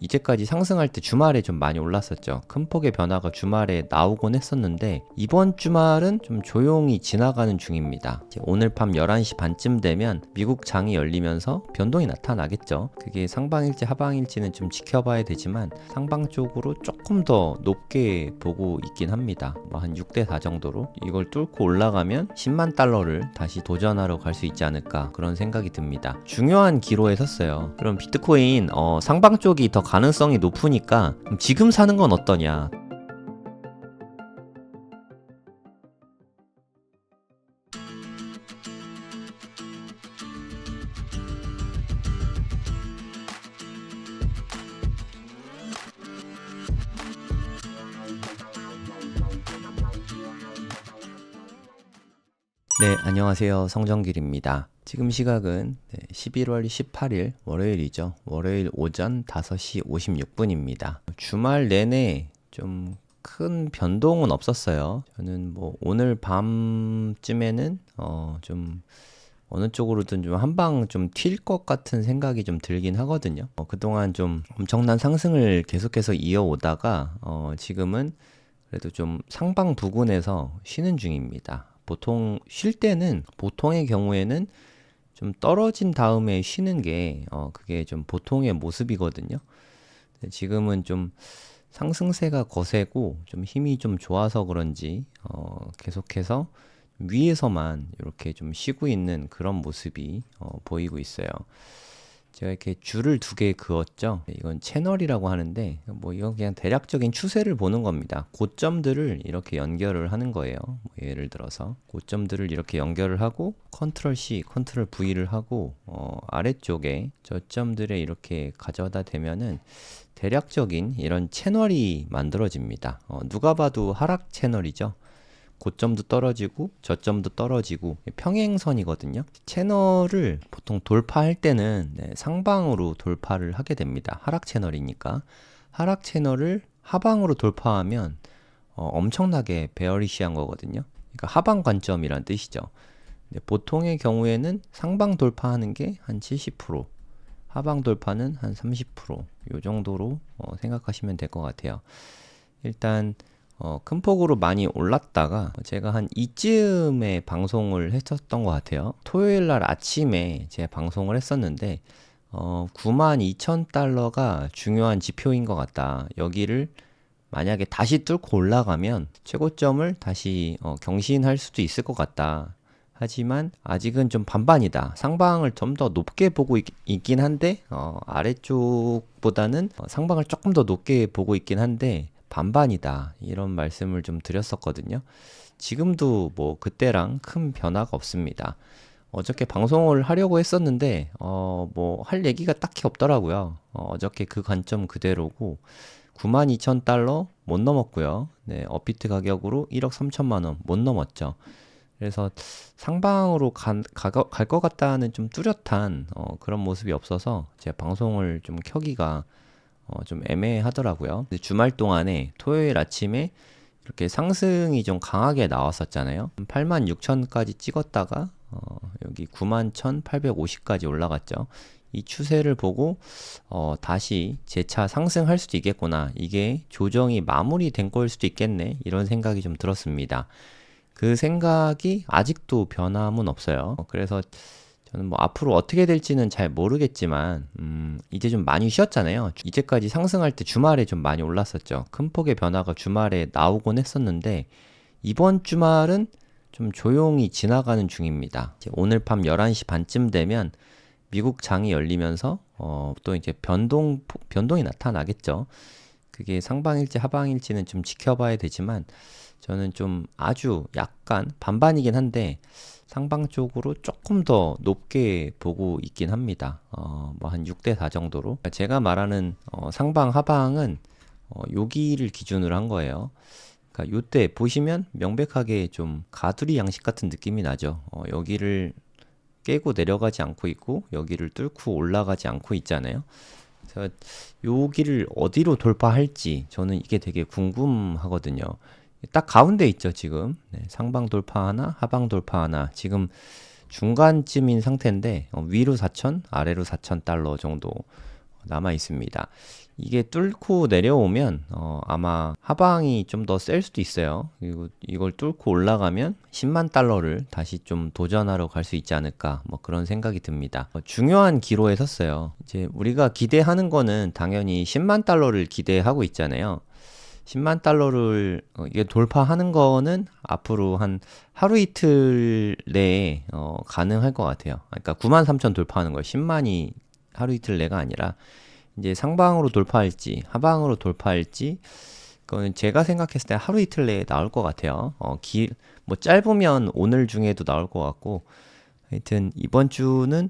이제까지 상승할 때 주말에 좀 많이 올랐었죠. 큰 폭의 변화가 주말에 나오곤 했었는데 이번 주말은 좀 조용히 지나가는 중입니다. 오늘 밤 11시 반쯤 되면 미국 장이 열리면서 변동이 나타나겠죠. 그게 상방일지 하방일지는 좀 지켜봐야 되지만 상방 쪽으로 조금 더 높게 보고 있긴 합니다. 뭐 한 6대4 정도로 이걸 뚫고 올라가면 10만 달러를 다시 도전하러 갈 수 있지 않을까 그런 생각이 듭니다. 중요한 기로에 섰어요. 그럼 비트코인 상방 쪽이 더 가능성이 높으니까 지금 사는 건 어떠냐? 네, 안녕하세요. 성정길입니다. 지금 시각은 11월 18일 월요일이죠. 월요일 오전 5시 56분입니다. 주말 내내 좀 큰 변동은 없었어요. 저는 뭐 오늘 밤쯤에는 좀 어느 쪽으로든 좀 한 방 좀 튈 것 같은 생각이 좀 들긴 하거든요. 그동안 좀 엄청난 상승을 계속해서 이어오다가 지금은 그래도 좀 상방 부근에서 쉬는 중입니다. 보통 쉴 때는 보통의 경우에는 좀 떨어진 다음에 쉬는 게 그게 좀 보통의 모습이거든요. 지금은 좀 상승세가 거세고 좀 힘이 좀 좋아서 그런지 계속해서 위에서만 이렇게 좀 쉬고 있는 그런 모습이 보이고 있어요. 제가 이렇게 줄을 두 개 그었죠. 이건 채널이라고 하는데 뭐 이건 그냥 대략적인 추세를 보는 겁니다. 고점들을 이렇게 연결을 하는 거예요. 뭐 예를 들어서 고점들을 이렇게 연결을 하고 컨트롤 C, 컨트롤 V를 하고 아래쪽에 저점들에 이렇게 가져다 대면은 대략적인 이런 채널이 만들어집니다. 누가 봐도 하락 채널이죠. 고점도 떨어지고 저점도 떨어지고 평행선이거든요. 채널을 보통 돌파할 때는 상방으로 돌파를 하게 됩니다. 하락 채널이니까. 하락 채널을 하방으로 돌파하면 엄청나게 베어리시한 거거든요. 그러니까 하방 관점이란 뜻이죠. 보통의 경우에는 상방 돌파하는 게 한 70%, 하방 돌파는 한 30%, 요 정도로 생각하시면 될 것 같아요. 일단 큰 폭으로 많이 올랐다가 제가 한 이쯤에 방송을 했었던 것 같아요. 토요일 날 아침에 제가 방송을 했었는데 92,000달러가 중요한 지표인 것 같다. 여기를 만약에 다시 뚫고 올라가면 최고점을 다시 경신할 수도 있을 것 같다. 하지만 아직은 좀 반반이다. 상방을 좀 더 높게 보고 있긴 한데 아래쪽보다는 상방을 조금 더 높게 보고 있긴 한데 반반이다. 이런 말씀을 좀 드렸었거든요. 지금도 뭐 그때랑 큰 변화가 없습니다. 어저께 방송을 하려고 했었는데 뭐 할 얘기가 딱히 없더라고요. 어저께 그 관점 그대로고 92,000달러 못 넘었고요. 네, 업비트 가격으로 1억 3천만 원 못 넘었죠. 그래서 상방으로 갈 것 같다는 좀 뚜렷한 그런 모습이 없어서 제 방송을 좀 켜기가 좀 애매하더라고요. 근데 주말 동안에 토요일 아침에 이렇게 상승이 좀 강하게 나왔었잖아요. 86,000까지 찍었다가 여기 91,850까지 올라갔죠. 이 추세를 보고 다시 재차 상승할 수도 있겠구나. 이게 조정이 마무리된 거일 수도 있겠네. 이런 생각이 좀 들었습니다. 그 생각이 아직도 변함은 없어요. 그래서 저는 뭐 앞으로 어떻게 될지는 잘 모르겠지만 이제 좀 많이 쉬었잖아요. 이제까지 상승할 때 주말에 좀 많이 올랐었죠. 큰 폭의 변화가 주말에 나오곤 했었는데 이번 주말은 좀 조용히 지나가는 중입니다. 오늘 밤 11시 반쯤 되면 미국 장이 열리면서 또 이제 변동이 나타나겠죠. 그게 상방일지 하방일지는 좀 지켜봐야 되지만 저는 좀 아주 약간 반반이긴 한데 상방 쪽으로 조금 더 높게 보고 있긴 합니다. 뭐 한 6대4 정도로. 제가 말하는 상방 하방은 여기를 기준으로 한 거예요. 그러니까 요때 보시면 명백하게 좀 가두리 양식 같은 느낌이 나죠. 여기를 깨고 내려가지 않고 있고 여기를 뚫고 올라가지 않고 있잖아요. 그래서 여기를 어디로 돌파할지 저는 이게 되게 궁금하거든요. 딱 가운데 있죠 지금. 네, 상방 돌파 하나 하방 돌파 하나 지금 중간쯤인 상태인데 위로 4,000 아래로 4,000달러 정도 남아 있습니다. 이게 뚫고 내려오면 아마 하방이 좀 더 셀 수도 있어요. 그리고 이걸 뚫고 올라가면 10만 달러를 다시 좀 도전하러 갈 수 있지 않을까, 뭐 그런 생각이 듭니다. 중요한 기로에 섰어요. 이제 우리가 기대하는 거는 당연히 10만 달러를 기대하고 있잖아요. 10만 달러를 이게 돌파하는 거는 앞으로 한 하루 이틀 내에 가능할 것 같아요. 그러니까 9만 3천 돌파하는 거예요. 10만이 하루 이틀 내가 아니라 이제 상방으로 돌파할지 하방으로 돌파할지, 그거는 제가 생각했을 때 하루 이틀 내에 나올 것 같아요. 뭐 짧으면 오늘 중에도 나올 것 같고, 하여튼 이번 주는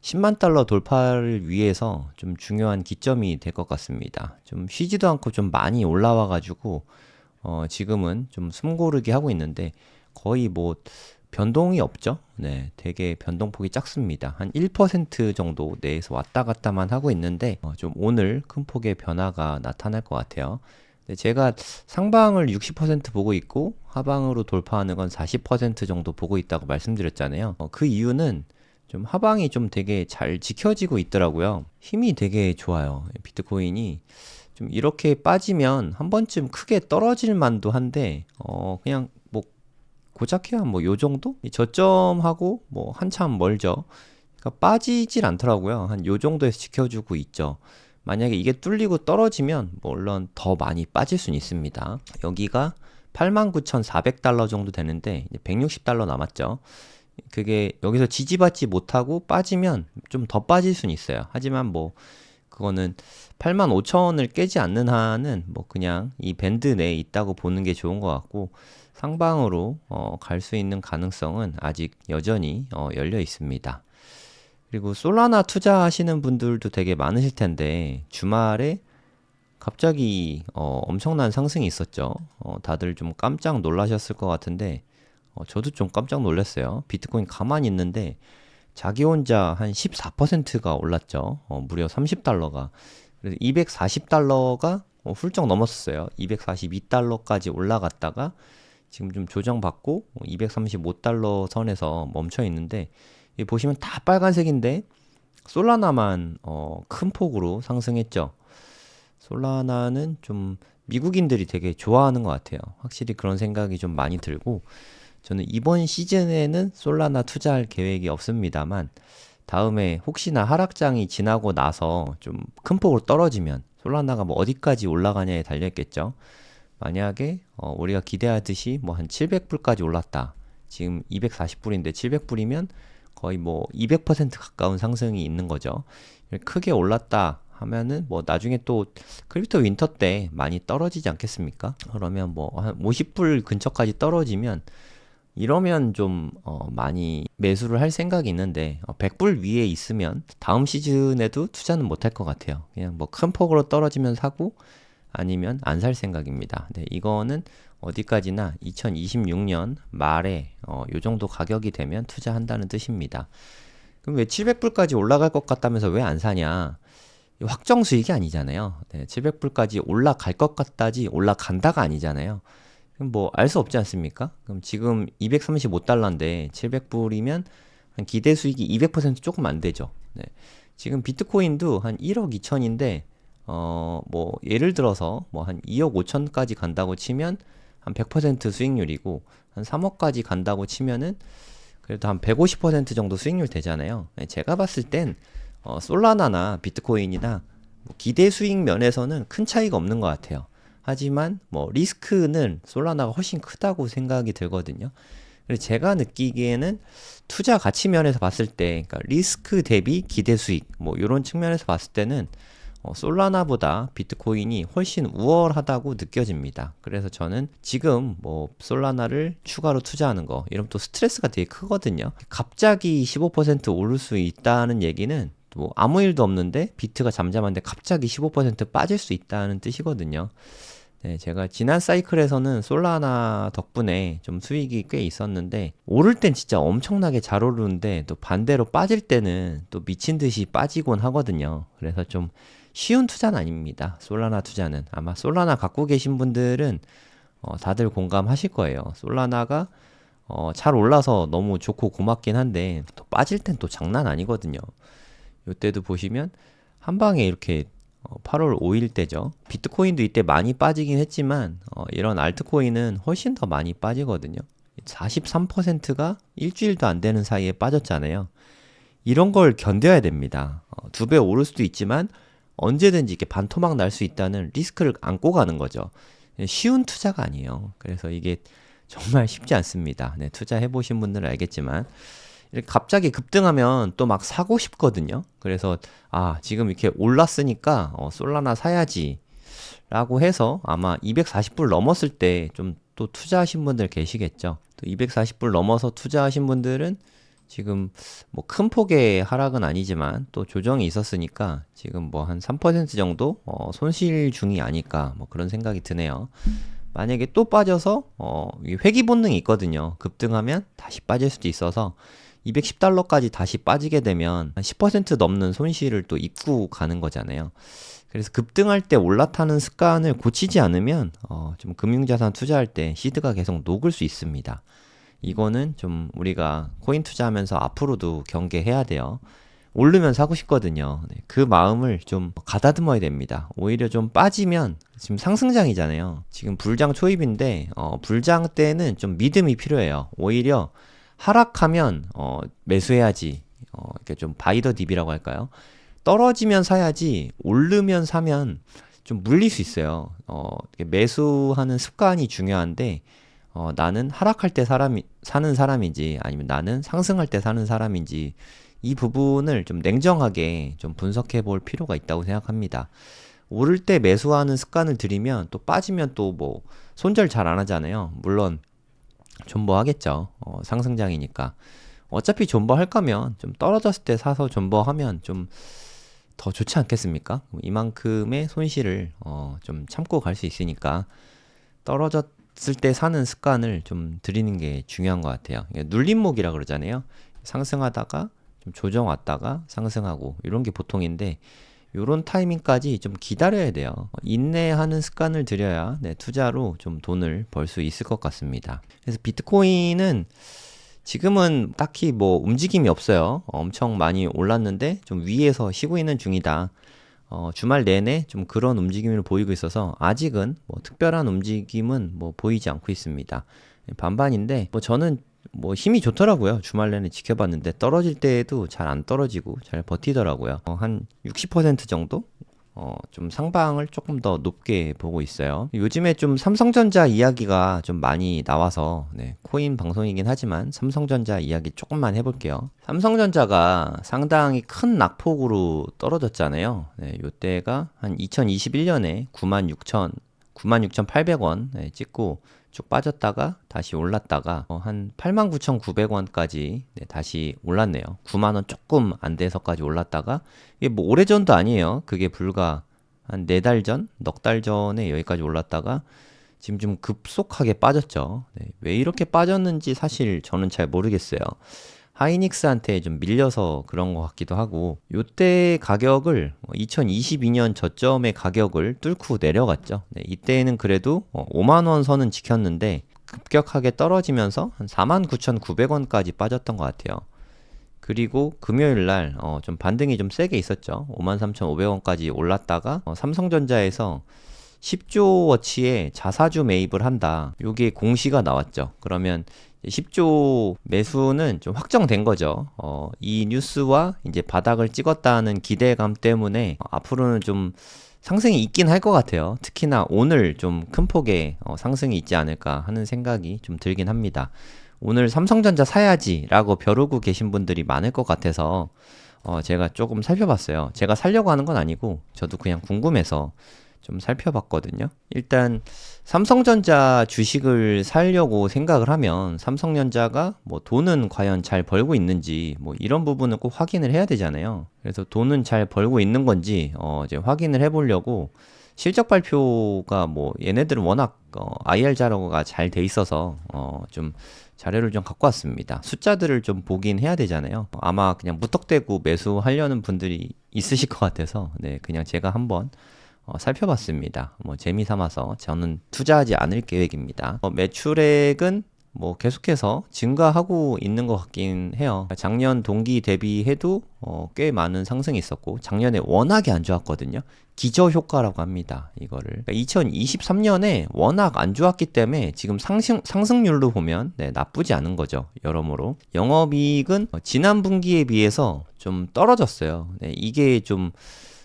10만 달러 돌파를 위해서 좀 중요한 기점이 될 것 같습니다. 좀 쉬지도 않고 좀 많이 올라와 가지고 지금은 좀 숨고르기 하고 있는데 거의 뭐 변동이 없죠. 네, 되게 변동폭이 작습니다. 한 1% 정도 내에서 왔다 갔다만 하고 있는데 좀 오늘 큰 폭의 변화가 나타날 것 같아요. 제가 상방을 60% 보고 있고 하방으로 돌파하는 건 40% 정도 보고 있다고 말씀드렸잖아요. 그 이유는 좀 하방이 좀 되게 잘 지켜지고 있더라고요. 힘이 되게 좋아요. 비트코인이 좀 이렇게 빠지면 한 번쯤 크게 떨어질 만도 한데 그냥 뭐 고작해야 뭐 요 정도? 저점하고 뭐 한참 멀죠. 그러니까 빠지질 않더라고요. 한 요 정도에서 지켜주고 있죠. 만약에 이게 뚫리고 떨어지면 물론 더 많이 빠질 수는 있습니다. 여기가 89,400달러 정도 되는데 160달러 남았죠. 그게 여기서 지지받지 못하고 빠지면 좀 더 빠질 수는 있어요. 하지만 뭐 그거는 85,000원을 깨지 않는 한은 뭐 그냥 이 밴드 내에 있다고 보는 게 좋은 것 같고, 상방으로 갈 수 있는 가능성은 아직 여전히 열려 있습니다. 그리고 솔라나 투자하시는 분들도 되게 많으실 텐데 주말에 갑자기 엄청난 상승이 있었죠. 다들 좀 깜짝 놀라셨을 것 같은데 저도 좀 깜짝 놀랐어요. 비트코인 가만히 있는데 자기 혼자 한 14%가 올랐죠. 무려 30달러가. 그래서 240달러가 훌쩍 넘었어요. 242달러까지 올라갔다가 지금 좀 조정받고 235달러 선에서 멈춰 있는데, 여기 보시면 다 빨간색인데 솔라나만 큰 폭으로 상승했죠. 솔라나는 좀 미국인들이 되게 좋아하는 것 같아요. 확실히 그런 생각이 좀 많이 들고, 저는 이번 시즌에는 솔라나 투자할 계획이 없습니다만 다음에 혹시나 하락장이 지나고 나서 좀 큰 폭으로 떨어지면 솔라나가 뭐 어디까지 올라가냐에 달려있겠죠. 만약에 우리가 기대하듯이 뭐 한 700불까지 올랐다. 지금 240불인데 700불이면 거의 뭐 200% 가까운 상승이 있는 거죠. 크게 올랐다 하면은 뭐 나중에 또 크립토 윈터 때 많이 떨어지지 않겠습니까? 그러면 뭐 한 50불 근처까지 떨어지면, 이러면 좀 많이 매수를 할 생각이 있는데 100불 위에 있으면 다음 시즌에도 투자는 못할 것 같아요. 그냥 뭐 큰 폭으로 떨어지면 사고 아니면 안 살 생각입니다. 네, 이거는 어디까지나 2026년 말에 요 정도 가격이 되면 투자한다는 뜻입니다. 그럼 왜 700불까지 올라갈 것 같다면서 왜 안 사냐? 확정 수익이 아니잖아요. 네, 700불까지 올라갈 것 같다지 올라간다가 아니잖아요. 그럼 뭐 알 수 없지 않습니까? 그럼 지금 235달러인데 700불이면 한 기대 수익이 200% 조금 안 되죠. 네. 지금 비트코인도 한 1억 2천인데 뭐 예를 들어서 뭐 한 2억 5천까지 간다고 치면 한 100% 수익률이고, 한 3억까지 간다고 치면은 그래도 한 150% 정도 수익률 되잖아요. 네, 제가 봤을 땐 솔라나나 비트코인이나 뭐 기대 수익 면에서는 큰 차이가 없는 것 같아요. 하지만 뭐 리스크는 솔라나가 훨씬 크다고 생각이 들거든요. 그래서 제가 느끼기에는 투자 가치 면에서 봤을 때, 그러니까 리스크 대비 기대 수익 뭐 이런 측면에서 봤을 때는 솔라나보다 비트코인이 훨씬 우월하다고 느껴집니다. 그래서 저는 지금 뭐 솔라나를 추가로 투자하는 거, 이러면 또 스트레스가 되게 크거든요. 갑자기 15% 오를 수 있다는 얘기는 뭐 아무 일도 없는데 비트가 잠잠한데 갑자기 15% 빠질 수 있다는 뜻이거든요. 네, 제가 지난 사이클에서는 솔라나 덕분에 좀 수익이 꽤 있었는데, 오를 땐 진짜 엄청나게 잘 오르는데 또 반대로 빠질 때는 또 미친 듯이 빠지곤 하거든요. 그래서 좀 쉬운 투자는 아닙니다. 솔라나 투자는. 아마 솔라나 갖고 계신 분들은 다들 공감하실 거예요. 솔라나가 잘 올라서 너무 좋고 고맙긴 한데 또 빠질 땐 또 장난 아니거든요. 이때도 보시면 한 방에 이렇게 8월 5일 때죠. 비트코인도 이때 많이 빠지긴 했지만 이런 알트코인은 훨씬 더 많이 빠지거든요. 43%가 일주일도 안 되는 사이에 빠졌잖아요. 이런 걸 견뎌야 됩니다. 2배 오를 수도 있지만 언제든지 이렇게 반토막 날 수 있다는 리스크를 안고 가는 거죠. 쉬운 투자가 아니에요. 그래서 이게 정말 쉽지 않습니다. 네, 투자해 보신 분들은 알겠지만 이렇게 갑자기 급등하면 또 막 사고 싶거든요. 그래서 지금 이렇게 올랐으니까 솔라나 사야지 라고 해서 아마 240불 넘었을 때 좀 또 투자하신 분들 계시겠죠. 또 240불 넘어서 투자하신 분들은 지금 뭐 큰 폭의 하락은 아니지만 또 조정이 있었으니까 지금 뭐 한 3% 정도 손실 중이 아닐까 뭐 그런 생각이 드네요. 만약에 또 빠져서 회귀 본능이 있거든요. 급등하면 다시 빠질 수도 있어서 210달러까지 다시 빠지게 되면 한 10% 넘는 손실을 또 입고 가는 거잖아요. 그래서 급등할 때 올라타는 습관을 고치지 않으면 좀 금융자산 투자할 때 시드가 계속 녹을 수 있습니다. 이거는 좀 우리가 코인 투자하면서 앞으로도 경계해야 돼요. 오르면 사고 싶거든요. 네, 그 마음을 좀 가다듬어야 됩니다. 오히려 좀 빠지면 지금 상승장이잖아요. 지금 불장 초입인데 불장 때는 좀 믿음이 필요해요. 오히려 하락하면 매수해야지. 이렇게 좀 바이 더 딥이라고 할까요? 떨어지면 사야지 오르면 사면 좀 물릴 수 있어요. 매수하는 습관이 중요한데 나는 하락할 때 사는 사람인지 아니면 나는 상승할 때 사는 사람인지 이 부분을 좀 냉정하게 좀 분석해 볼 필요가 있다고 생각합니다. 오를 때 매수하는 습관을 들이면 또 빠지면 또 뭐 손절 잘 안 하잖아요. 물론 존버하겠죠. 상승장이니까. 어차피 존버할 거면 좀 떨어졌을 때 사서 존버하면 좀 더 좋지 않겠습니까? 이만큼의 손실을 좀 참고 갈 수 있으니까 떨어졌을 때 사는 습관을 좀 들이는 게 중요한 것 같아요. 눌림목이라 그러잖아요. 상승하다가 좀 조정 왔다가 상승하고 이런 게 보통인데 요런 타이밍까지 좀 기다려야 돼요. 인내하는 습관을 들여야 투자로 좀 돈을 벌 수 있을 것 같습니다. 그래서 비트코인은 지금은 딱히 뭐 움직임이 없어요. 엄청 많이 올랐는데 좀 위에서 쉬고 있는 중이다. 주말 내내 좀 그런 움직임을 보이고 있어서 아직은 뭐 특별한 움직임은 뭐 보이지 않고 있습니다. 반반인데 뭐 저는 뭐 힘이 좋더라고요. 주말 내내 지켜봤는데 떨어질 때에도 잘 안 떨어지고 잘 버티더라고요. 한 60% 정도? 좀 상방을 조금 더 높게 보고 있어요. 요즘에 좀 삼성전자 이야기가 좀 많이 나와서 코인 방송이긴 하지만 삼성전자 이야기 조금만 해볼게요. 삼성전자가 상당히 큰 낙폭으로 떨어졌잖아요. 요때가 한 2021년에 96,800원 찍고 쭉 빠졌다가 다시 올랐다가 한 89,900원까지 다시 올랐네요. 9만원 조금 안 돼서까지 올랐다가 이게 뭐 오래전도 아니에요. 그게 불과 한 4달 전, 넉 달 전에 여기까지 올랐다가 지금 좀 급속하게 빠졌죠. 왜 이렇게 빠졌는지 사실 저는 잘 모르겠어요. 하이닉스한테 좀 밀려서 그런 것 같기도 하고 요때 가격을 2022년 저점의 가격을 뚫고 내려갔죠. 이때는 그래도 5만원 선은 지켰는데 급격하게 떨어지면서 한 49,900원까지 빠졌던 것 같아요. 그리고 금요일날 좀 반등이 좀 세게 있었죠. 53,500원까지 올랐다가 삼성전자에서 10조 워치의 자사주 매입을 한다. 요게 공시가 나왔죠. 그러면 10조 매수는 좀 확정된 거죠. 이 뉴스와 이제 바닥을 찍었다는 기대감 때문에 앞으로는 좀 상승이 있긴 할 것 같아요. 특히나 오늘 좀 큰 폭의 상승이 있지 않을까 하는 생각이 좀 들긴 합니다. 오늘 삼성전자 사야지 라고 벼르고 계신 분들이 많을 것 같아서 제가 조금 살펴봤어요. 제가 살려고 하는 건 아니고 저도 그냥 궁금해서 좀 살펴봤거든요. 일단 삼성전자 주식을 사려고 생각을 하면 삼성전자가 뭐 돈은 과연 잘 벌고 있는지 뭐 이런 부분은 꼭 확인을 해야 되잖아요. 그래서 돈은 잘 벌고 있는 건지 이제 확인을 해보려고 실적 발표가 뭐 얘네들은 워낙 IR 자료가 잘 돼 있어서 좀 자료를 좀 갖고 왔습니다. 숫자들을 좀 보긴 해야 되잖아요. 아마 그냥 무턱대고 매수하려는 분들이 있으실 것 같아서 그냥 제가 한번 살펴봤습니다. 뭐 재미 삼아서 저는 투자하지 않을 계획입니다. 매출액은 뭐 계속해서 증가하고 있는 것 같긴 해요. 작년 동기 대비해도 꽤 많은 상승이 있었고, 작년에 워낙에 안 좋았거든요. 기저효과라고 합니다. 이거를. 2023년에 워낙 안 좋았기 때문에 지금 상승률로 보면 나쁘지 않은 거죠. 여러모로. 영업이익은 지난 분기에 비해서 좀 떨어졌어요. 이게 좀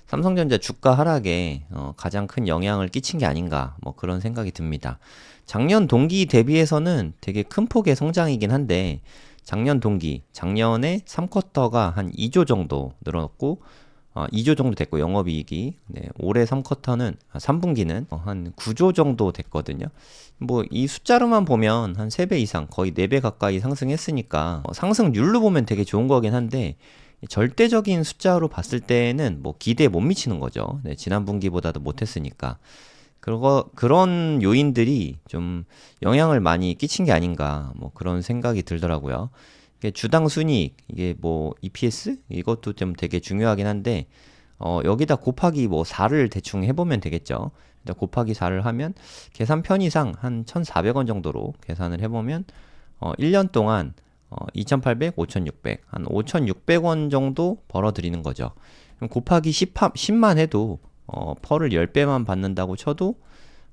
삼성전자 주가 하락에 가장 큰 영향을 끼친 게 아닌가, 뭐 그런 생각이 듭니다. 작년 동기 대비해서는 되게 큰 폭의 성장이긴 한데, 작년에 3쿼터가 한 2조 정도 늘었고, 2조 정도 됐고, 영업이익이. 올해 3분기는 한 9조 정도 됐거든요. 뭐, 이 숫자로만 보면 한 3배 이상, 거의 4배 가까이 상승했으니까, 상승률로 보면 되게 좋은 거긴 한데, 절대적인 숫자로 봤을 때는 뭐 기대에 못 미치는 거죠. 지난 분기보다도 못했으니까. 그런 요인들이 좀 영향을 많이 끼친 게 아닌가, 뭐 그런 생각이 들더라고요. 주당 순이익, 이게 뭐 EPS? 이것도 좀 되게 중요하긴 한데, 여기다 곱하기 뭐 4를 대충 해보면 되겠죠. 곱하기 4를 하면 계산 편의상 한 1,400원 정도로 계산을 해보면 1년 동안 2,800, 5,600, 한 5,600원 정도 벌어들이는 거죠. 그럼 곱하기 10만 해도 펄을 10배만 받는다고 쳐도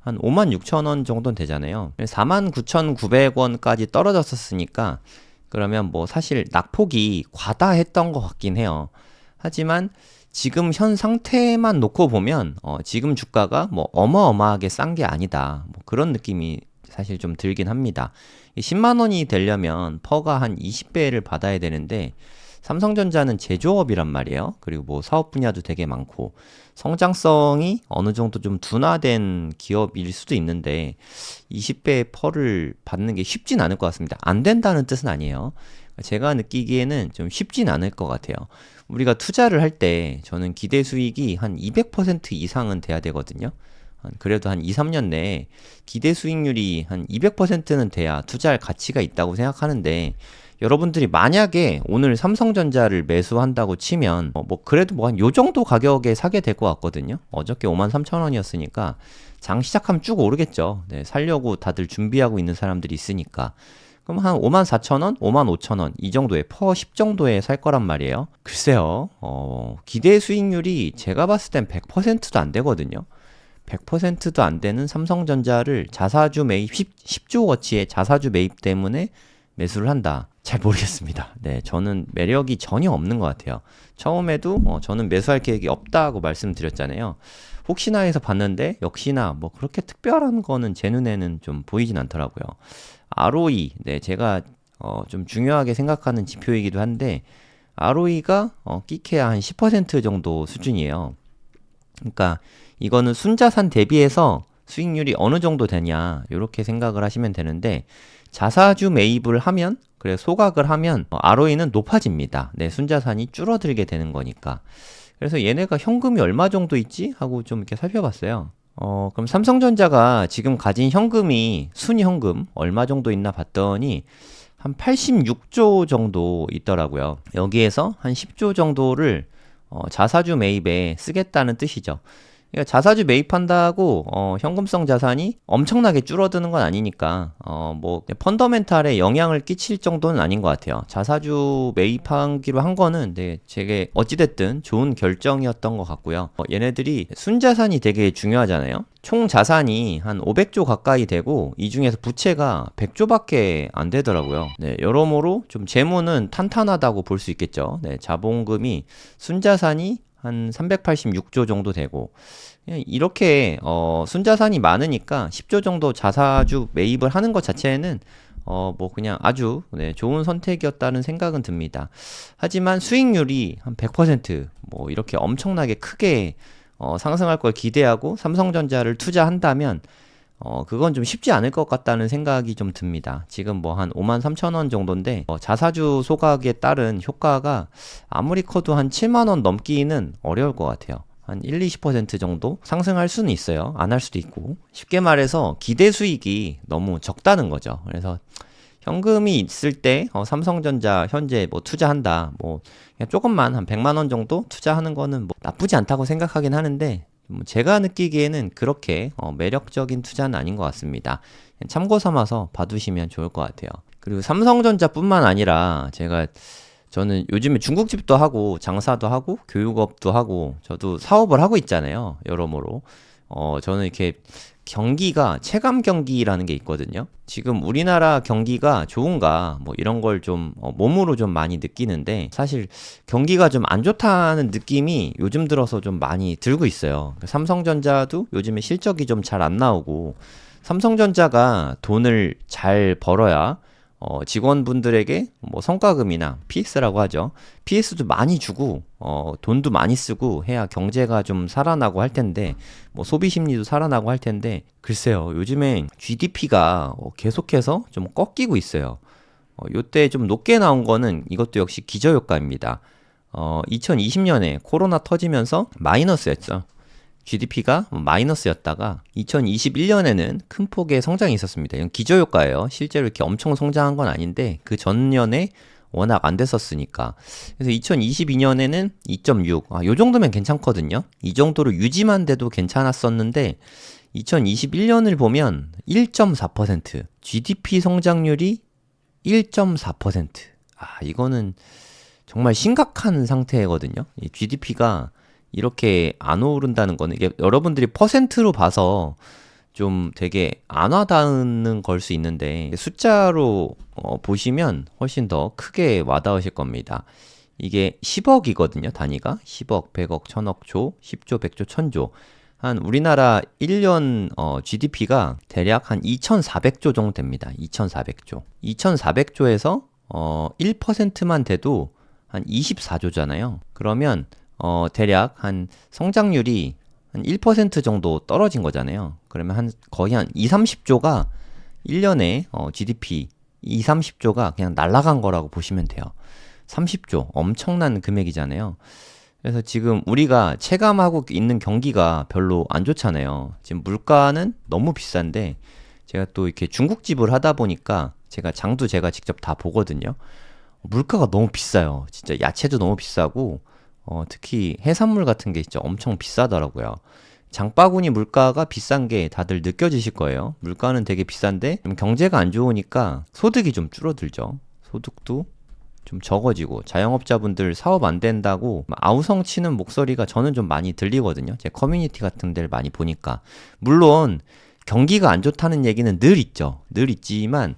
한 56,000원 정도는 되잖아요. 49,900원까지 떨어졌었으니까 그러면 뭐 사실 낙폭이 과다했던 것 같긴 해요. 하지만 지금 현 상태만 놓고 보면 지금 주가가 뭐 어마어마하게 싼 게 아니다. 뭐 그런 느낌이 사실 좀 들긴 합니다. 10만 원이 되려면 퍼가 한 20배를 받아야 되는데 삼성전자는 제조업이란 말이에요. 그리고 뭐 사업 분야도 되게 많고 성장성이 어느 정도 좀 둔화된 기업일 수도 있는데 20배의 펄을 받는 게 쉽진 않을 것 같습니다. 안 된다는 뜻은 아니에요. 제가 느끼기에는 좀 쉽진 않을 것 같아요. 우리가 투자를 할 때 저는 기대 수익이 한 200% 이상은 돼야 되거든요. 그래도 한 2, 3년 내에 기대 수익률이 한 200%는 돼야 투자할 가치가 있다고 생각하는데, 여러분들이 만약에 오늘 삼성전자를 매수한다고 치면 뭐 그래도 뭐 한 요 정도 가격에 사게 될 것 같거든요. 어저께 53,000원이었으니까 장 시작하면 쭉 오르겠죠. 살려고 다들 준비하고 있는 사람들이 있으니까. 그럼 한 54,000원, 55,000원 이 정도에 퍼 10 정도에 살 거란 말이에요. 글쎄요. 기대 수익률이 제가 봤을 땐 100%도 안 되거든요. 100%도 안 되는 삼성전자를 자사주 매입 10조 워치의 자사주 매입 때문에 매수를 한다. 잘 모르겠습니다. 저는 매력이 전혀 없는 것 같아요. 처음에도 저는 매수할 계획이 없다고 말씀드렸잖아요. 혹시나 해서 봤는데 역시나 뭐 그렇게 특별한 거는 제 눈에는 좀 보이진 않더라고요. ROE, 제가 좀 중요하게 생각하는 지표이기도 한데 ROE가 끼케야 한 10% 정도 수준이에요. 그러니까 이거는 순자산 대비해서 수익률이 어느 정도 되냐 이렇게 생각을 하시면 되는데, 자사주 매입을 하면, 그래 소각을 하면 ROE는 높아집니다. 순자산이 줄어들게 되는 거니까. 그래서 얘네가 현금이 얼마 정도 있지? 하고 좀 이렇게 살펴봤어요. 그럼 삼성전자가 지금 가진 현금이 순현금 얼마 정도 있나 봤더니 한 86조 정도 있더라고요. 여기에서 한 10조 정도를 자사주 매입에 쓰겠다는 뜻이죠. 그러니까 자사주 매입한다고 현금성 자산이 엄청나게 줄어드는 건 아니니까 뭐 펀더멘탈에 영향을 끼칠 정도는 아닌 것 같아요. 자사주 매입하기로 한 거는 제게 어찌됐든 좋은 결정이었던 것 같고요. 얘네들이 순자산이 되게 중요하잖아요. 총 자산이 한 500조 가까이 되고 이 중에서 부채가 100조밖에 안 되더라고요. 여러모로 좀 재무는 탄탄하다고 볼 수 있겠죠. 자본금이 순자산이 한 386조 정도 되고, 이렇게 순자산이 많으니까 10조 정도 자사주 매입을 하는 것 자체는 뭐 그냥 아주 좋은 선택이었다는 생각은 듭니다. 하지만 수익률이 한 100% 이렇게 엄청나게 크게 상승할 걸 기대하고 삼성전자를 투자한다면 그건 좀 쉽지 않을 것 같다는 생각이 좀 듭니다. 지금 뭐 한 53,000원 정도인데 자사주 소각에 따른 효과가 아무리 커도 한 7만원 넘기는 어려울 것 같아요. 한 1, 20% 정도 상승할 수는 있어요. 안 할 수도 있고. 쉽게 말해서 기대 수익이 너무 적다는 거죠. 그래서 현금이 있을 때 삼성전자 현재 뭐 투자한다, 뭐 그냥 조금만 한 100만 원 정도 투자하는 거는 뭐 나쁘지 않다고 생각하긴 하는데, 제가 느끼기에는 그렇게 매력적인 투자는 아닌 것 같습니다. 참고 삼아서 봐두시면 좋을 것 같아요. 그리고 삼성전자뿐만 아니라 저는 요즘에 중국집도 하고 장사도 하고 교육업도 하고 저도 사업을 하고 있잖아요. 여러모로. 저는 이렇게 경기가 체감 경기라는 게 있거든요. 지금 우리나라 경기가 좋은가 뭐 이런 걸 좀 몸으로 좀 많이 느끼는데 사실 경기가 좀 안 좋다는 느낌이 요즘 들어서 좀 많이 들고 있어요. 삼성전자도 요즘에 실적이 좀 잘 안 나오고 삼성전자가 돈을 잘 벌어야 직원분들에게 뭐 성과금이나 PS라고 하죠. PS도 많이 주고 돈도 많이 쓰고 해야 경제가 좀 살아나고 할 텐데 뭐 소비 심리도 살아나고 할 텐데 글쎄요. 요즘에 GDP가 계속해서 좀 꺾이고 있어요. 요때 좀 높게 나온 거는 이것도 역시 기저효과입니다. 2020년에 코로나 터지면서 마이너스였죠. GDP가 마이너스였다가 2021년에는 큰 폭의 성장이 있었습니다. 이건 기저효과예요. 실제로 이렇게 엄청 성장한 건 아닌데 그 전년에 워낙 안 됐었으니까. 그래서 2022년에는 2.6. 요 정도면 괜찮거든요. 이 정도로 유지만 돼도 괜찮았었는데 2021년을 보면 1.4%, GDP 성장률이 1.4%. 이거는 정말 심각한 상태거든요. 이 GDP가 이렇게 안 오른다는 거는 이게 여러분들이 퍼센트로 봐서 좀 되게 안 와닿는 걸 수 있는데 숫자로 보시면 훨씬 더 크게 와닿으실 겁니다. 이게 10억이거든요. 단위가 10억, 100억, 1000억, 조, 10조, 100조, 1000조. 한 우리나라 1년 GDP가 대략 한 2400조 정도 됩니다. 2400조. 2400조에서 1%만 돼도 한 24조잖아요. 그러면 대략 한 성장률이 한 1% 정도 떨어진 거잖아요. 그러면 거의 한 2, 30조가 1년에 GDP 2, 30조가 그냥 날아간 거라고 보시면 돼요. 30조 엄청난 금액이잖아요. 그래서 지금 우리가 체감하고 있는 경기가 별로 안 좋잖아요. 지금 물가는 너무 비싼데 제가 또 이렇게 중국집을 하다 보니까 장도 제가 직접 다 보거든요. 물가가 너무 비싸요. 진짜 야채도 너무 비싸고 특히 해산물 같은 게 진짜 엄청 비싸더라고요. 장바구니 물가가 비싼 게 다들 느껴지실 거예요. 물가는 되게 비싼데 경제가 안 좋으니까 소득이 좀 줄어들죠. 소득도 좀 적어지고 자영업자분들 사업 안 된다고 아우성 치는 목소리가 저는 좀 많이 들리거든요. 제 커뮤니티 같은 데를 많이 보니까. 물론 경기가 안 좋다는 얘기는 늘 있죠. 늘 있지만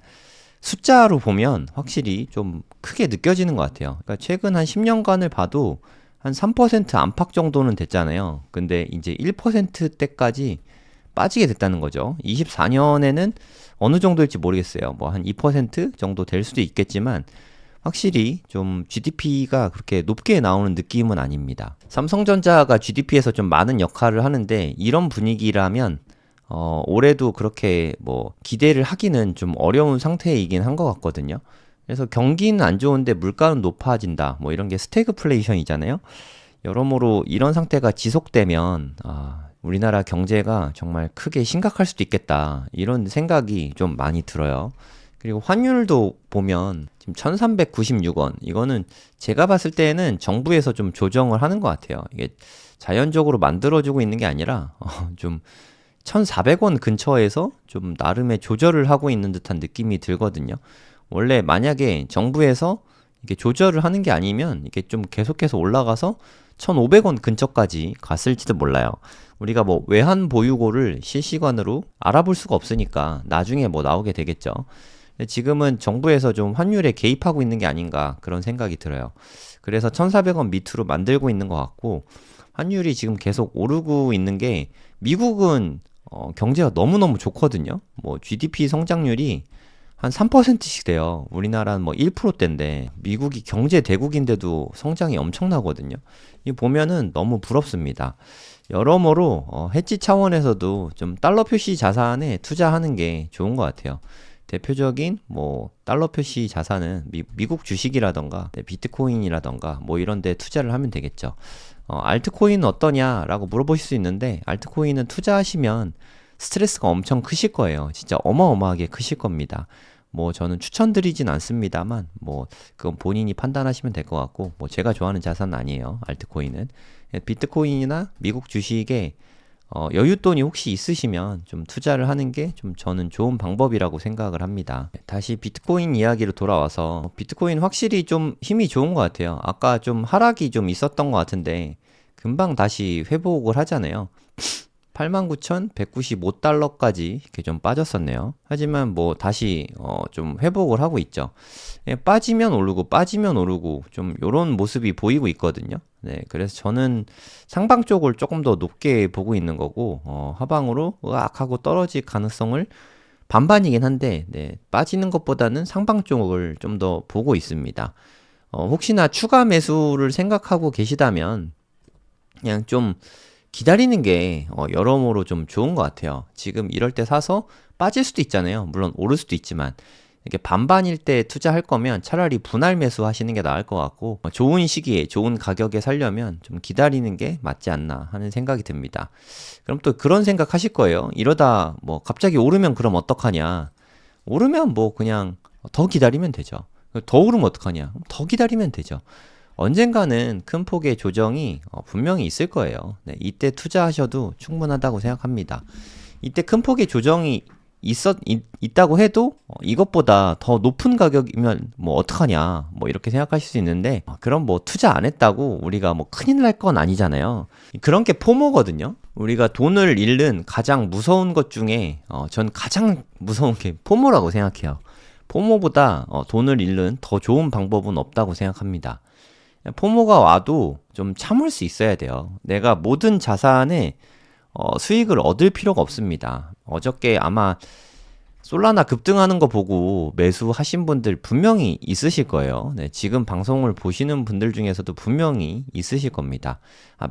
숫자로 보면 확실히 좀 크게 느껴지는 것 같아요. 그러니까 최근 한 10년간을 봐도 한 3% 안팎 정도는 됐잖아요. 근데 이제 1%대까지 빠지게 됐다는 거죠. 24년에는 어느 정도일지 모르겠어요. 뭐 한 2% 정도 될 수도 있겠지만 확실히 좀 GDP가 그렇게 높게 나오는 느낌은 아닙니다. 삼성전자가 GDP에서 좀 많은 역할을 하는데 이런 분위기라면 올해도 그렇게 뭐 기대를 하기는 좀 어려운 상태이긴 한 것 같거든요. 그래서 경기는 안 좋은데 물가는 높아진다. 뭐 이런 게 스태그플레이션이잖아요. 여러모로 이런 상태가 지속되면 우리나라 경제가 정말 크게 심각할 수도 있겠다. 이런 생각이 좀 많이 들어요. 그리고 환율도 보면 지금 1396원. 이거는 제가 봤을 때는 정부에서 좀 조정을 하는 것 같아요. 이게 자연적으로 만들어주고 있는 게 아니라 좀 1400원 근처에서 좀 나름의 조절을 하고 있는 듯한 느낌이 들거든요. 원래 만약에 정부에서 이게 조절을 하는 게 아니면 이게 좀 계속해서 올라가서 1,500원 근처까지 갔을지도 몰라요. 우리가 뭐 외환 보유고를 실시간으로 알아볼 수가 없으니까 나중에 뭐 나오게 되겠죠. 근데 지금은 정부에서 좀 환율에 개입하고 있는 게 아닌가 그런 생각이 들어요. 그래서 1,400원 밑으로 만들고 있는 것 같고 환율이 지금 계속 오르고 있는 게 미국은 경제가 너무너무 좋거든요. 뭐 GDP 성장률이 한 3%씩 돼요. 우리나라는 뭐 1%대인데 미국이 경제 대국인데도 성장이 엄청나거든요. 이 보면은 너무 부럽습니다. 여러모로 해지 차원에서도 좀 달러 표시 자산에 투자하는 게 좋은 것 같아요. 대표적인 뭐 달러 표시 자산은 미국 주식이라던가 비트코인이라던가 뭐 이런 데 투자를 하면 되겠죠. 알트코인은 어떠냐라고 물어보실 수 있는데 알트코인은 투자하시면 스트레스가 엄청 크실 거예요. 진짜 어마어마하게 크실 겁니다. 뭐 저는 추천드리진 않습니다만 뭐 그건 본인이 판단하시면 될 것 같고 뭐 제가 좋아하는 자산은 아니에요. 알트코인은 비트코인이나 미국 주식에 여윳돈이 혹시 있으시면 좀 투자를 하는 게 좀 저는 좋은 방법이라고 생각을 합니다. 다시 비트코인 이야기로 돌아와서 비트코인 확실히 좀 힘이 좋은 것 같아요. 아까 좀 하락이 좀 있었던 것 같은데 금방 다시 회복을 하잖아요. 89,195달러까지 이렇게 좀 빠졌었네요. 하지만 뭐 다시 좀 회복을 하고 있죠. 예, 빠지면 오르고 빠지면 오르고 좀 요런 모습이 보이고 있거든요. 네, 그래서 저는 상방 쪽을 조금 더 높게 보고 있는 거고 하방으로 으악 하고 떨어질 가능성을 반반이긴 한데 네, 빠지는 것보다는 상방 쪽을 좀 더 보고 있습니다. 혹시나 추가 매수를 생각하고 계시다면 그냥 좀 기다리는 게 여러모로 좀 좋은 것 같아요. 지금 이럴 때 사서 빠질 수도 있잖아요. 물론 오를 수도 있지만 이렇게 반반일 때 투자할 거면 차라리 분할 매수 하시는 게 나을 것 같고 좋은 시기에 좋은 가격에 살려면 좀 기다리는 게 맞지 않나 하는 생각이 듭니다. 그럼 또 그런 생각 하실 거예요. 이러다 뭐 갑자기 오르면 그럼 어떡하냐. 오르면 뭐 그냥 더 기다리면 되죠. 더 오르면 어떡하냐. 더 기다리면 되죠. 언젠가는 큰 폭의 조정이 분명히 있을 거예요. 네, 이때 투자하셔도 충분하다고 생각합니다. 이때 큰 폭의 조정이 있다고 해도 이것보다 더 높은 가격이면 뭐 어떡하냐 뭐 이렇게 생각하실 수 있는데 그럼 뭐 투자 안 했다고 우리가 뭐 큰일 날 건 아니잖아요. 그런 게 포모거든요. 우리가 돈을 잃는 가장 무서운 것 중에 전 가장 무서운 게 포모라고 생각해요. 포모보다 돈을 잃는 더 좋은 방법은 없다고 생각합니다. 포모가 와도 좀 참을 수 있어야 돼요. 내가 모든 자산에 수익을 얻을 필요가 없습니다. 어저께 아마 솔라나 급등하는 거 보고 매수하신 분들 분명히 있으실 거예요. 네, 지금 방송을 보시는 분들 중에서도 분명히 있으실 겁니다.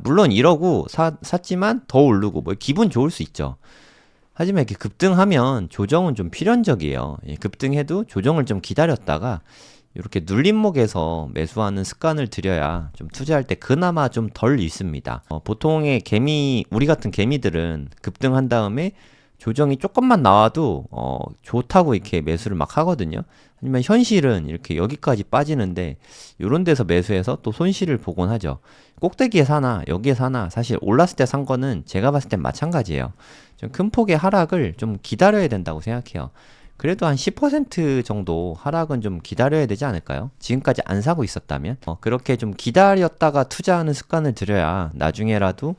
물론 이러고 샀지만 더 오르고 뭐 기분 좋을 수 있죠. 하지만 이렇게 급등하면 조정은 좀 필연적이에요. 급등해도 조정을 좀 기다렸다가 이렇게 눌림목에서 매수하는 습관을 들여야 좀 투자할 때 그나마 좀 덜 있습니다. 보통의 우리 같은 개미들은 급등한 다음에 조정이 조금만 나와도 좋다고 이렇게 매수를 막 하거든요. 하지만 현실은 이렇게 여기까지 빠지는데 이런 데서 매수해서 또 손실을 보곤 하죠. 꼭대기에 사나 여기에 사나 사실 올랐을 때 산 거는 제가 봤을 땐 마찬가지예요. 좀 큰 폭의 하락을 좀 기다려야 된다고 생각해요. 그래도 한 10% 정도 하락은 좀 기다려야 되지 않을까요? 지금까지 안 사고 있었다면 그렇게 좀 기다렸다가 투자하는 습관을 들여야 나중에라도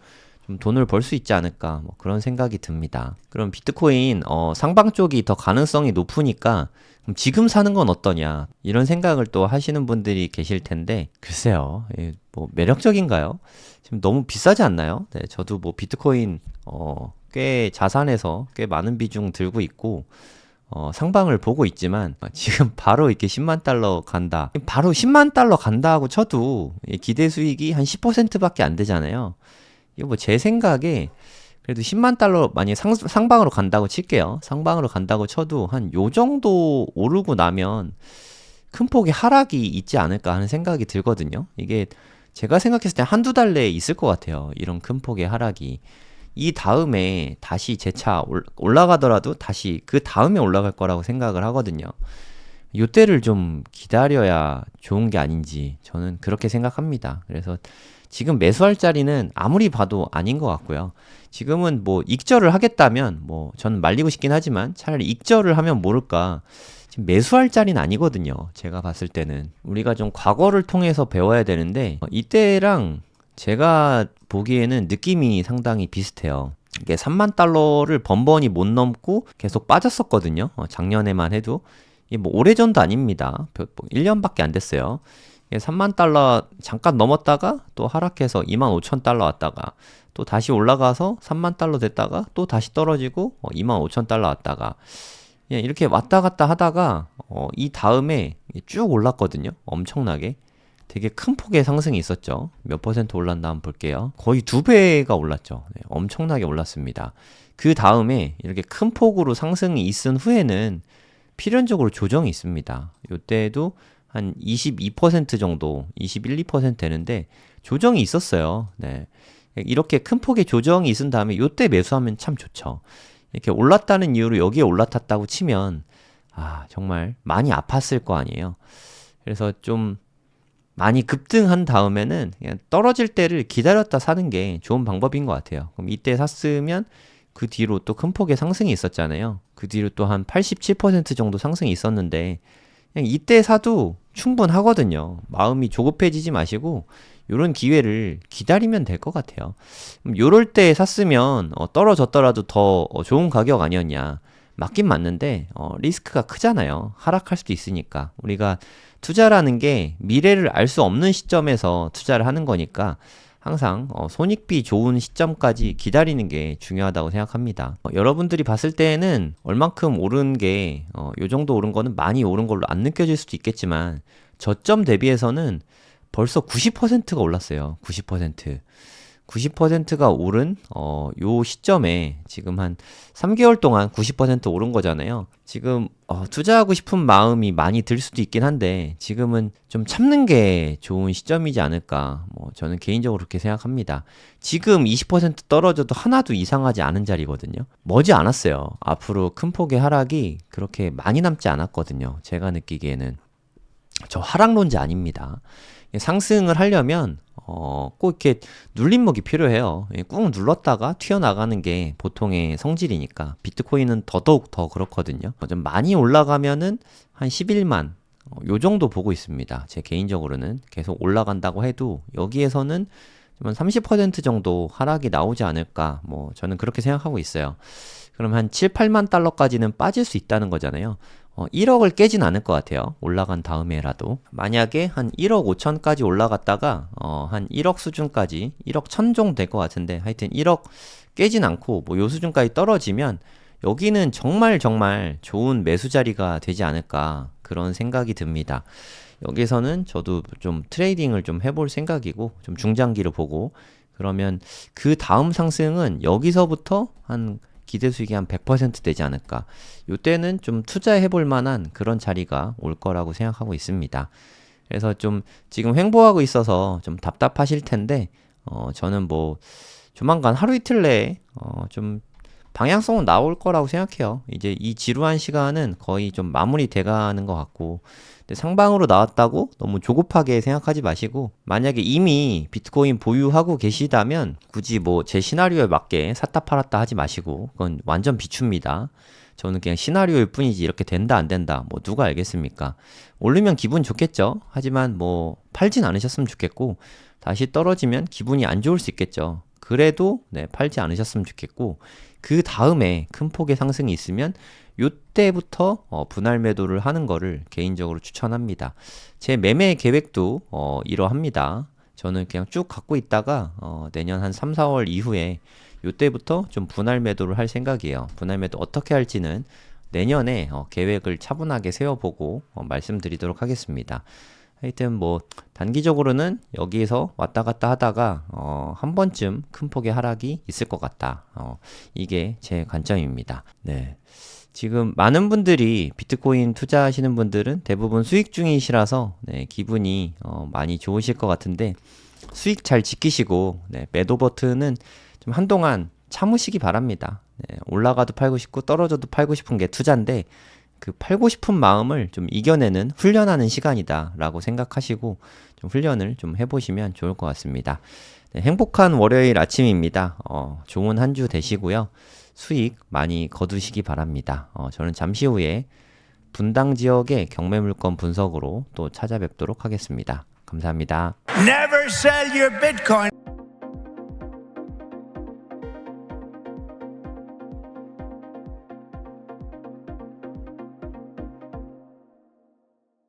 좀 돈을 벌 수 있지 않을까 뭐 그런 생각이 듭니다. 그럼 비트코인 상방 쪽이 더 가능성이 높으니까 그럼 지금 사는 건 어떠냐 이런 생각을 또 하시는 분들이 계실 텐데 글쎄요, 뭐 매력적인가요? 지금 너무 비싸지 않나요? 네, 저도 뭐 비트코인 꽤 자산에서 꽤 많은 비중 들고 있고 상방을 보고 있지만 지금 바로 이렇게 10만 달러 간다. 바로 10만 달러 간다 하고 쳐도 기대 수익이 한 10%밖에 안 되잖아요. 이거 뭐 제 생각에 그래도 10만 달러 만약에 상방으로 간다고 칠게요. 상방으로 간다고 쳐도 한 요 정도 오르고 나면 큰 폭의 하락이 있지 않을까 하는 생각이 들거든요. 이게 제가 생각했을 때 한두 달 내에 있을 것 같아요. 이런 큰 폭의 하락이. 이 다음에 다시 재차 올라가더라도 다시 그 다음에 올라갈 거라고 생각을 하거든요. 요때를 좀 기다려야 좋은 게 아닌지 저는 그렇게 생각합니다. 그래서 지금 매수할 자리는 아무리 봐도 아닌 것 같고요. 지금은 뭐 익절을 하겠다면 뭐 저는 말리고 싶긴 하지만 차라리 익절을 하면 모를까 지금 매수할 자리는 아니거든요. 제가 봤을 때는 우리가 좀 과거를 통해서 배워야 되는데 이때랑 제가 보기에는 느낌이 상당히 비슷해요. 이게 3만 달러를 번번이 못 넘고 계속 빠졌었거든요. 작년에만 해도. 이게 뭐 오래전도 아닙니다. 1년밖에 안 됐어요. 이게 3만 달러 잠깐 넘었다가 또 하락해서 2만 5천 달러 왔다가 또 다시 올라가서 3만 달러 됐다가 또 다시 떨어지고 2만 5천 달러 왔다가 이렇게 왔다 갔다 하다가 이 다음에 쭉 올랐거든요. 엄청나게. 되게 큰 폭의 상승이 있었죠. 몇 퍼센트 올랐나 한번 볼게요. 거의 2배가 올랐죠. 네, 엄청나게 올랐습니다. 그 다음에 이렇게 큰 폭으로 상승이 있은 후에는 필연적으로 조정이 있습니다. 이때도 한 22% 정도, 21, 2% 되는데 조정이 있었어요. 네. 이렇게 큰 폭의 조정이 있은 다음에 이때 매수하면 참 좋죠. 이렇게 올랐다는 이유로 여기에 올라탔다고 치면 정말 많이 아팠을 거 아니에요. 그래서 좀 많이 급등한 다음에는 그냥 떨어질 때를 기다렸다 사는 게 좋은 방법인 것 같아요. 그럼 이때 샀으면 그 뒤로 또 큰 폭의 상승이 있었잖아요. 그 뒤로 또 한 87% 정도 상승이 있었는데 그냥 이때 사도 충분하거든요. 마음이 조급해지지 마시고 요런 기회를 기다리면 될 것 같아요. 요럴 때 샀으면 떨어졌더라도 더 좋은 가격 아니었냐. 맞긴 맞는데 리스크가 크잖아요. 하락할 수도 있으니까. 우리가 투자라는 게 미래를 알 수 없는 시점에서 투자를 하는 거니까 항상 손익비 좋은 시점까지 기다리는 게 중요하다고 생각합니다. 여러분들이 봤을 때는 얼만큼 오른 게 요 정도 오른 거는 많이 오른 걸로 안 느껴질 수도 있겠지만 저점 대비해서는 벌써 90%가 올랐어요. 90%. 90%가 오른 요 시점에 지금 한 3개월 동안 90% 오른 거잖아요. 지금 투자하고 싶은 마음이 많이 들 수도 있긴 한데 지금은 좀 참는 게 좋은 시점이지 않을까. 뭐 저는 개인적으로 그렇게 생각합니다. 지금 20% 떨어져도 하나도 이상하지 않은 자리거든요. 머지 않았어요. 앞으로 큰 폭의 하락이 그렇게 많이 남지 않았거든요. 제가 느끼기에는. 저 하락론자 아닙니다. 상승을 하려면 꼭 이렇게 눌림목이 필요해요. 꾹 눌렀다가 튀어나가는 게 보통의 성질이니까 비트코인은 더더욱 더 그렇거든요. 좀 많이 올라가면은 한 11만 요 정도 보고 있습니다. 제 개인적으로는 계속 올라간다고 해도 여기에서는 30% 정도 하락이 나오지 않을까 뭐 저는 그렇게 생각하고 있어요. 그럼 한 7, 8만 달러까지는 빠질 수 있다는 거잖아요. 1억을 깨진 않을 것 같아요. 올라간 다음에라도. 만약에 한 1억 5천까지 올라갔다가 한 1억 수준까지 1억 1천 정도 될 것 같은데 하여튼 1억 깨진 않고 뭐 요 수준까지 떨어지면 여기는 정말 정말 좋은 매수 자리가 되지 않을까 그런 생각이 듭니다. 여기서는 저도 좀 트레이딩을 좀 해볼 생각이고 좀 중장기로 보고 그러면 그 다음 상승은 여기서부터 한 기대 수익이 한 100% 되지 않을까. 요때는 좀 투자해 볼 만한 그런 자리가 올 거라고 생각하고 있습니다. 그래서 좀 지금 횡보하고 있어서 좀 답답하실 텐데, 저는 뭐 조만간 하루 이틀 내에 좀 방향성은 나올 거라고 생각해요. 이제 이 지루한 시간은 거의 좀 마무리 돼가는 것 같고, 근데 상방으로 나왔다고 너무 조급하게 생각하지 마시고, 만약에 이미 비트코인 보유하고 계시다면 굳이 뭐 제 시나리오에 맞게 샀다 팔았다 하지 마시고, 그건 완전 비추입니다. 저는 그냥 시나리오일 뿐이지 이렇게 된다 안 된다 뭐 누가 알겠습니까? 오르면 기분 좋겠죠. 하지만 뭐 팔진 않으셨으면 좋겠고, 다시 떨어지면 기분이 안 좋을 수 있겠죠. 그래도 네, 팔지 않으셨으면 좋겠고, 그 다음에 큰 폭의 상승이 있으면 요때부터 분할 매도를 하는 거를 개인적으로 추천합니다. 제 매매 계획도 이러합니다. 저는 그냥 쭉 갖고 있다가 내년 한 3, 4월 이후에 요때부터 좀 분할 매도를 할 생각이에요. 분할 매도 어떻게 할지는 내년에 계획을 차분하게 세워보고 말씀드리도록 하겠습니다. 하여튼 뭐 단기적으로는 여기에서 왔다 갔다 하다가 한 번쯤 큰 폭의 하락이 있을 것 같다. 이게 제 관점입니다. 네. 지금 많은 분들이 비트코인 투자하시는 분들은 대부분 수익 중이시라서 네, 기분이 많이 좋으실 것 같은데 수익 잘 지키시고 네, 매도 버튼은 좀 한동안 참으시기 바랍니다. 네, 올라가도 팔고 싶고 떨어져도 팔고 싶은 게 투자인데 그 팔고 싶은 마음을 좀 이겨내는 훈련하는 시간이다 라고 생각하시고 좀 훈련을 좀 해보시면 좋을 것 같습니다. 네, 행복한 월요일 아침입니다. 좋은 한 주 되시고요. 수익 많이 거두시기 바랍니다. 저는 잠시 후에 분당 지역의 경매 물건 분석으로 또 찾아뵙도록 하겠습니다. 감사합니다. Never sell your Bitcoin.